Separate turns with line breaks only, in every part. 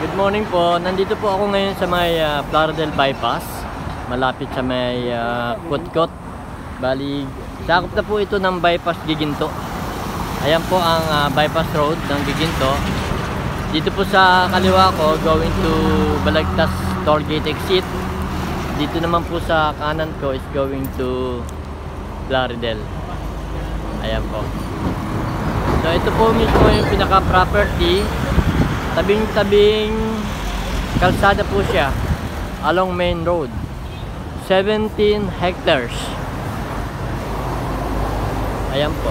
Good morning po. Nandito po ako ngayon sa may Plaridel Bypass. Malapit sa may Kutkot. Bali, sakop na po ito ng Bypass Giginto. Ayan po ang Bypass Road ng Giginto. Dito po sa kaliwa ko, going to Balagtas Tollgate Exit. Dito naman po sa kanan ko is going to Plaridel. Ayan po. So ito po mismo yung pinaka-property. Tabing-tabing kalsada po siya along main road. 17 hectares. Ayan po.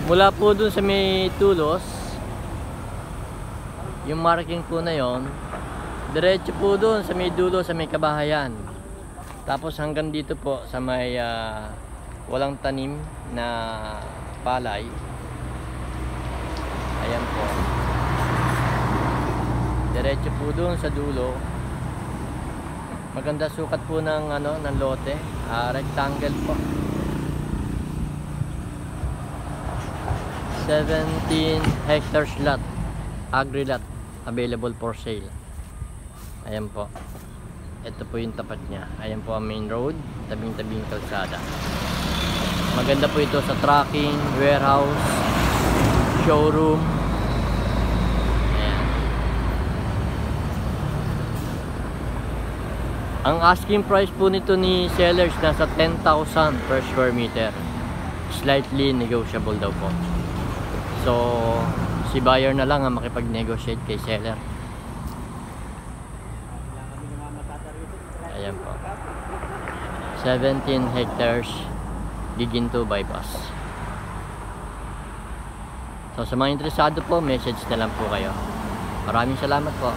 Mula po dun sa may tulos, yung marking po na yon, diretso po dun sa may dulo sa may kabahayan. Tapos hanggang dito po sa may walang tanim na palay. Ayan po. Diretso po doon sa dulo. Maganda sukat po ng ng lote. Rectangle po. 17 hectares lot. Agri lot available for sale. Ayan po. Ito po yung tapat niya. Ayan po ang main road, tabing-tabing kalsada. Maganda po ito sa trucking, warehouse, showroom. Ayan. Ang asking price po nito ni sellers nasa 10,000 per square meter. Slightly negotiable daw po. So, si buyer na lang ang makipag-negotiate kay seller. Ayan po. 17 hectares Giginto Bypass. So sa mga interesado po, message na lang po kayo. Maraming salamat po.